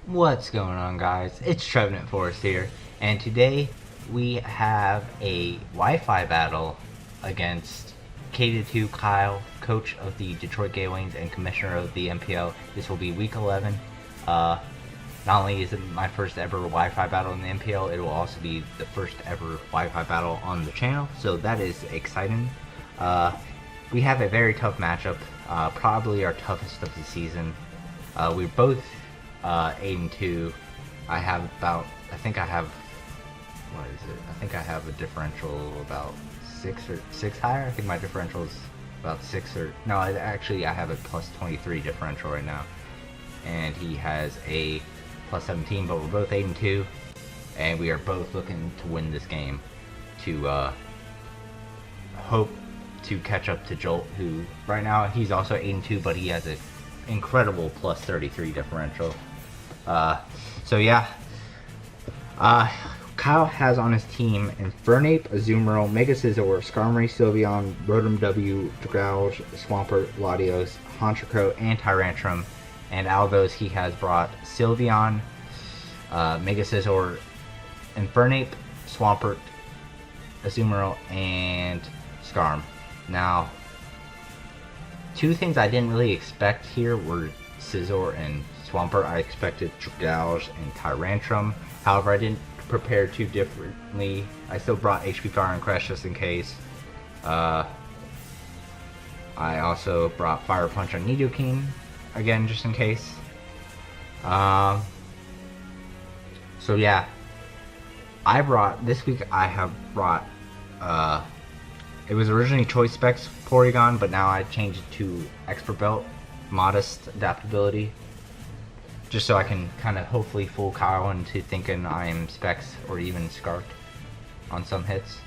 What's going on, guys? It's Trevenant Forest here, and today we have a Wi-Fi battle against K2 Kyle, coach of the Detroit Gale and commissioner of the NPL. This will be week 11. Not only is it my first ever Wi-Fi battle in the NPL, it will also be the first ever Wi-Fi battle on the channel, so that is exciting. We have a very tough matchup, probably our toughest of the season. We're both 8-2. I think I have, what is it? I think I have a differential about six higher. I think my differential is about I have a plus 23 differential right now, and he has a plus 17. But we're both 8-2, and we are both looking to win this game to hope to catch up to Jolt, who right now he's also 8-2, but he has an incredible plus 33 differential. So yeah, Kyle has on his team Infernape, Azumarill, Mega Scizor, Skarmory, Sylveon, Rotom W, Dragouge, Swampert, Latios, Honchkrow, and Tyrantrum. And out of those, he has brought Sylveon, Mega Scizor, Infernape, Swampert, Azumarill, and Skarm. Now, two things I didn't really expect here were Scizor and Swampert. I expected Dragouge and Tyrantrum. However, I didn't prepare too differently. I still brought HP Fire and Crash just in case. I also brought Fire Punch on Nidoking again just in case. So yeah, this week I have brought it was originally Choice Specs Porygon, but now I changed it to Expert Belt, Modest Adaptability, just so I can kind of hopefully fool Kyle into thinking I'm Specs or even Scarfed on some hits.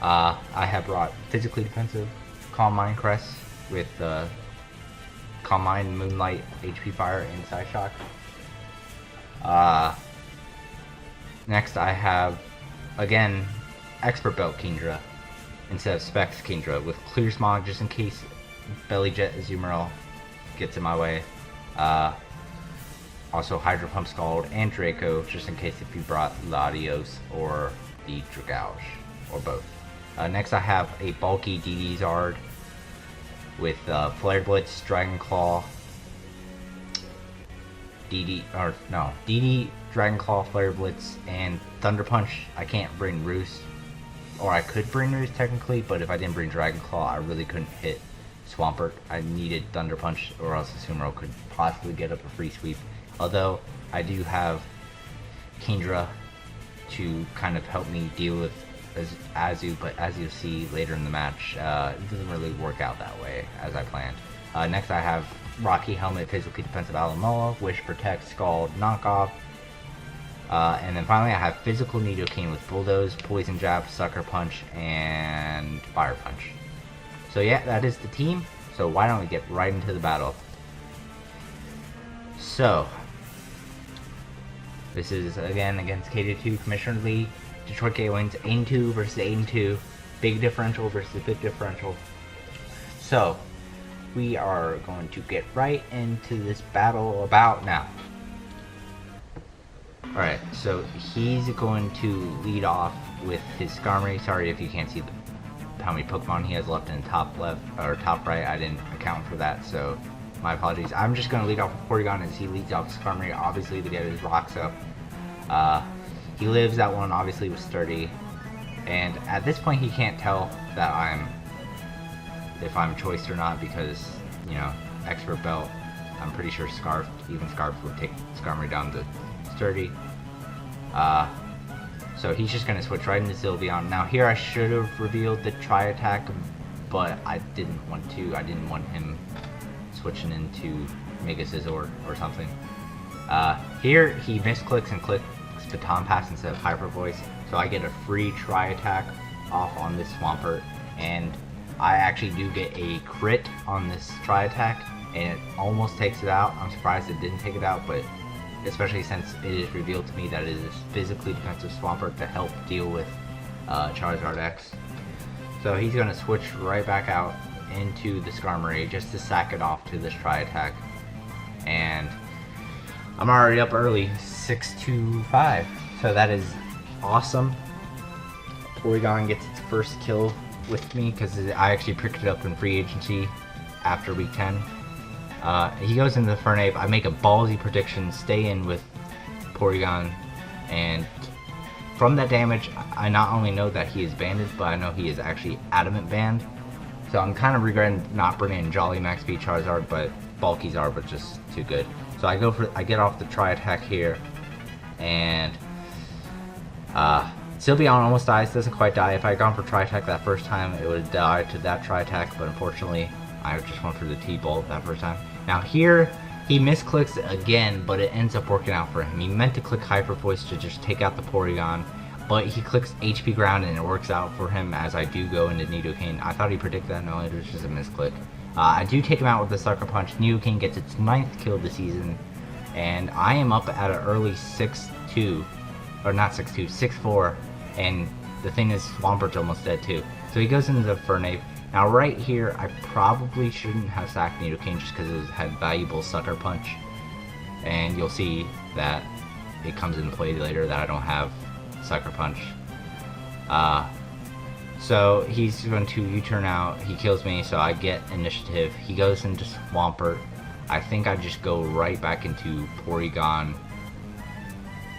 I have brought Physically Defensive Calm Mind Crest with Calm Mind, Moonlight, HP Fire, and Psyshock. Next I have, again, Expert Belt Kingdra instead of Specs Kingdra with Clear Smog just in case Belly Jet Azumarill gets in my way. Also Hydro Pump Scald and Draco just in case if you brought Latios or the Dragouge or both. Next I have a bulky DD Zard with Flare Blitz, Dragon Claw, DD, Dragon Claw, Flare Blitz, and Thunder Punch. I can't bring Roost, or I could bring Roost technically, but if I didn't bring Dragon Claw, I really couldn't hit Swampert. I needed Thunder Punch, or else Azumarill could possibly get up a free sweep. Although I do have Kingdra to kind of help me deal with Azu, but as you'll see later in the match, it doesn't really work out that way as I planned. Next I have Rocky Helmet, Physically Defensive Alomola, Wish, Protect, Scald, Knockoff. And then finally I have Physical Nidoking with Bulldoze, Poison Jab, Sucker Punch, and Fire Punch. So yeah, that is the team. So why don't we get right into the battle. So, this is again against K2 Commissioner League. Detroit Gale wins 8-2 versus 8-2. Big differential versus big differential. So, we are going to get right into this battle about now. Alright, so he's going to lead off with his Skarmory. Sorry if you can't see how many Pokemon he has left in the top left or top right. I didn't account for that, so my apologies. I'm just going to lead off with Porygon as he leads off Skarmory, obviously, to get his rocks up. He lives, that one obviously was sturdy, and at this point he can't tell that if I'm choiced or not because, you know, Expert Belt, I'm pretty sure even Scarf would take Skarmory down to sturdy. So he's just going to switch right into Sylveon. Now here I should have revealed the Tri-Attack, but I didn't want to. I didn't want him switching into Mega Scizor or something. Here he misclicks and clicks Baton Pass instead of Hyper Voice, so I get a free Tri-Attack off on this Swampert, and I actually do get a crit on this Tri-Attack, and it almost takes it out. I'm surprised it didn't take it out, but especially since it is revealed to me that it is Physically Defensive Swampert to help deal with Charizard X. So he's going to switch right back out into the Skarmory just to sack it off to this Tri-Attack. And I'm already up early, 6-5. So that is awesome. Porygon gets its first kill with me because I actually picked it up in free agency after week 10. He goes into the Fernape. I make a ballsy prediction, stay in with Porygon, and from that damage, I not only know that he is banded, but I know he is actually adamant banned. So I'm kind of regretting not bringing in Jolly Max Speed Charizard, but bulky Zarba just too good. So I get off the tri-attack here, and Sylveon almost dies, doesn't quite die. If I had gone for tri-attack that first time, it would have died to that tri-attack, but unfortunately, I just went for the T-Bolt that first time. Now here, he misclicks again, but it ends up working out for him. He meant to click Hyper Voice to just take out the Porygon, but he clicks HP Ground and it works out for him as I do go into Nidoking. I thought he predicted that, no, it was just a misclick. I do take him out with the Sucker Punch. Nidoking gets its 9th kill of the season, and I am up at an early 6-2, or not 6-2, 6-4, and the thing is, Swampert's almost dead too. So he goes into the Fernape. Now right here, I probably shouldn't have sacked Nidoking just because it had valuable Sucker Punch, and you'll see that it comes into play later that I don't have Sucker Punch. So he's going to U-turn out, he kills me, so I get initiative. He goes into Swampert. I think I just go right back into Porygon.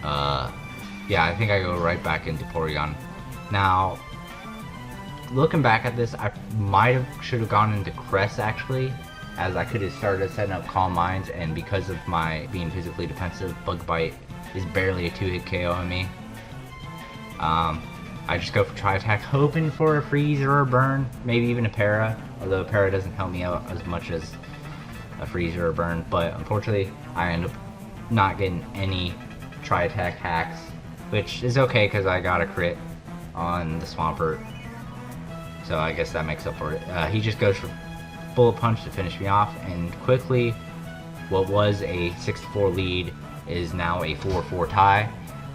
Yeah, I think I go right back into Porygon. Now, looking back at this, I should have gone into Crest actually, as I could have started setting up Calm Minds, and because of my being physically defensive, Bug Bite is barely a 2-hit KO on me. I just go for Tri-Attack, hoping for a Freeze or a Burn, maybe even a Para, although a Para doesn't help me out as much as a Freeze or a Burn, but unfortunately I end up not getting any Tri-Attack hacks, which is okay because I got a crit on the Swampert, so I guess that makes up for it. He just goes for Bullet Punch to finish me off, and quickly, what was a 6-4 lead is now a 4-4 tie.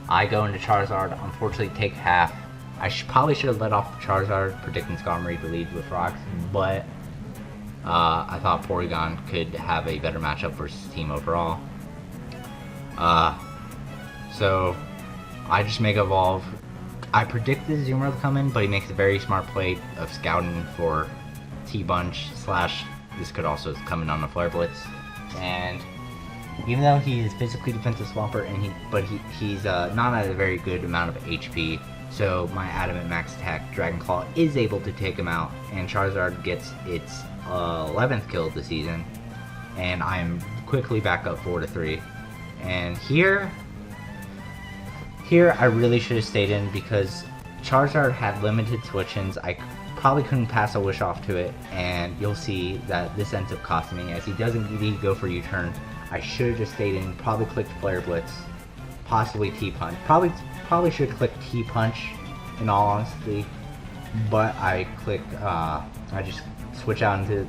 I go into Charizard, unfortunately take half. I probably should have let off the Charizard, predicting Skarmory to lead with Rocks, but I thought Porygon could have a better matchup versus team overall. So I just Mega Evolve. I predicted Zoomer to come in, but he makes a very smart play of scouting for T-Bunch / this could also come in on the Flare Blitz. And even though he is physically defensive Swampert, he's not at a very good amount of HP, so my Adamant Max Attack Dragon Claw is able to take him out, and Charizard gets its 11th kill of the season, and I'm quickly back up 4-3. And here I really should have stayed in because Charizard had limited switch-ins. I probably couldn't pass a Wish Off to it, and you'll see that this ends up costing me as he doesn't indeed go for U-turn. I should have just stayed in, probably clicked Flare Blitz, possibly T-Punch. Probably should have clicked T-Punch in all honesty, but I clicked, I just switch out into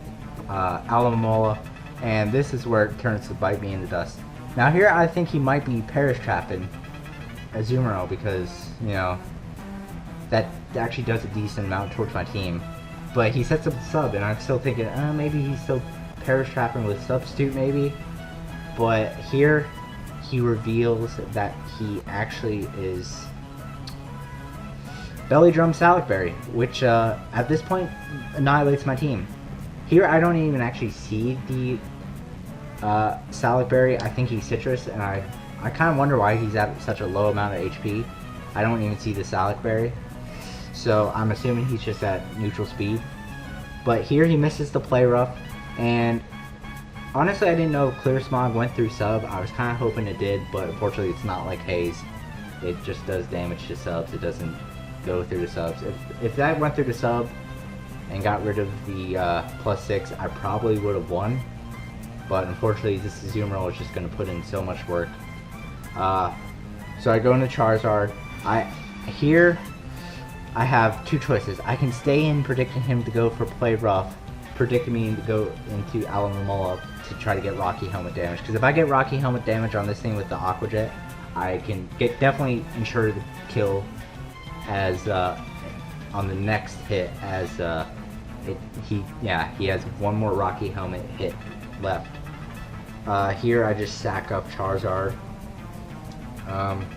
Alamomola, and this is where it turns to bite me in the dust. Now here I think he might be Perish Trapping Azumarill because, you know, that actually does a decent amount towards my team. But he sets up the sub, and I'm still thinking, maybe he's still Perish Trapping with Substitute maybe. But here, he reveals that he actually is Belly Drum Salicberry, which at this point annihilates my team. Here I don't even actually see the Salicberry. I think he's Citrus, and I kind of wonder why he's at such a low amount of HP. I don't even see the Salicberry, so I'm assuming he's just at neutral speed. But here he misses the Play Rough, and honestly, I didn't know if Clear Smog went through sub. I was kind of hoping it did, but unfortunately it's not like Haze. It just does damage to subs. It doesn't go through the subs. If that went through the sub and got rid of the +6, I probably would have won. But unfortunately, this Azumarill is just going to put in so much work. So I go into Charizard. Here I have two choices. I can stay in predicting him to go for Play Rough, predicting me to go into Alamomola to try to get Rocky Helmet damage. Because if I get Rocky Helmet damage on this thing with the Aqua Jet, I can definitely ensure the kill as on the next hit, as he has one more Rocky Helmet hit left. Here I just sack up Charizard.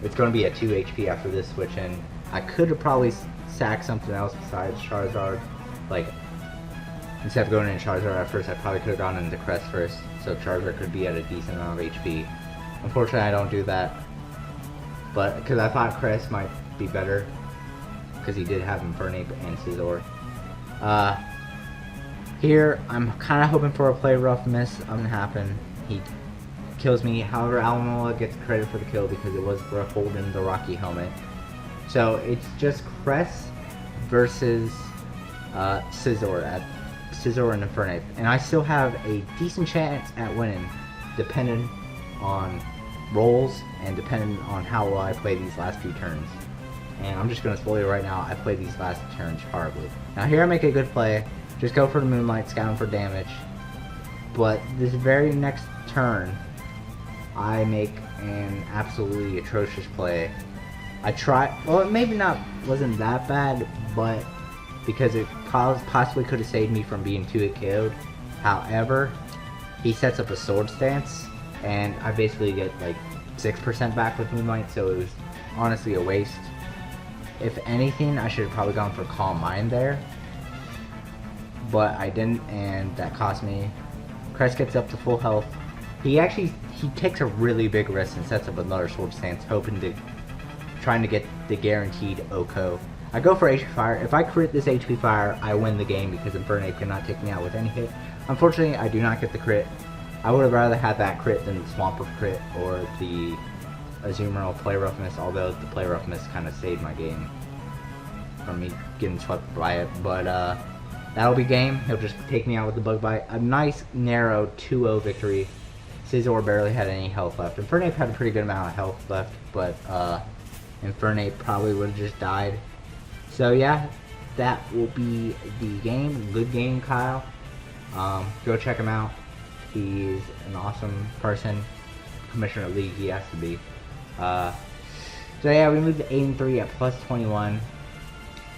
It's going to be at 2 HP after this switch in. I could have probably sacked something else besides Charizard. Like, instead of going into Charizard at first, I probably could have gone into Crest first, so Charizard could be at a decent amount of HP. Unfortunately, I don't do that, but because I thought Crest might be better, because he did have Infernape and Scizor. Here, I'm kind of hoping for a play rough miss. Doesn't happen. He kills me. However, Alamola gets credit for the kill because it was for holding the Rocky helmet. So it's just Crest versus Scizor and Infernape, and I still have a decent chance at winning, depending on rolls and depending on how well I play these last few turns. And I'm just going to spoil you right now, I play these last turns horribly. Now here I make a good play, just go for the Moonlight, scout him for damage, but this very next turn, I make an absolutely atrocious play. I try, well, it maybe wasn't that bad, but because it possibly could have saved me from being 2-hit KO'd. However, he sets up a Sword Stance, and I basically get like 6% back with Moonlight, so it was honestly a waste. If anything, I should have probably gone for Calm Mind there, but I didn't, and that cost me. Crest gets up to full health. He takes a really big risk and sets up another Sword Stance, trying to get the guaranteed OHKO. I go for HP Fire. If I crit this HP Fire, I win the game because Infernape cannot take me out with any hit. Unfortunately, I do not get the crit. I would have rather had that crit than the Swampert crit or the Azumarill Play Rough Miss, although the Play Rough Miss kind of saved my game from me getting swept by it. But that'll be game. He'll just take me out with the Bug Bite. A nice, narrow 2-0 victory. Scizor barely had any health left. Infernape had a pretty good amount of health left, but Infernape probably would have just died. So yeah, that will be the game. Good game, Kyle. Go check him out. He's an awesome person. Commissioner of the League, he has to be. So yeah, we moved to 8-3 at plus 21.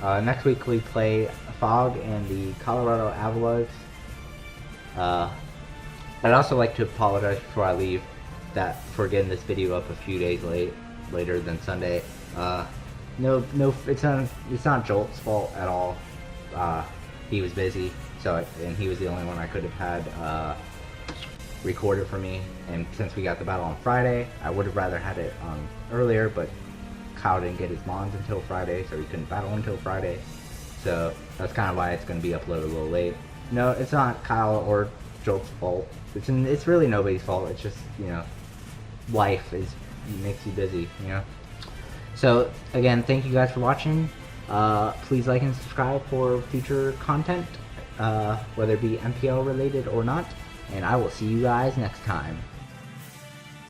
Next week we play Fog and the Colorado Avalanche. I'd also like to apologize before I leave for getting this video up a few days later than Sunday. No, it's not Jolt's fault at all. He was busy, and he was the only one I could have had recorded for me. And since we got the battle on Friday, I would have rather had it earlier, but Kyle didn't get his Mons until Friday, so he couldn't battle until Friday. So that's kind of why it's going to be uploaded a little late. No, it's not Kyle or Jolt's fault. It's really nobody's fault. It's just, life makes you busy, So again, thank you guys for watching. Please like and subscribe for future content, whether it be NPL related or not. And I will see you guys next time.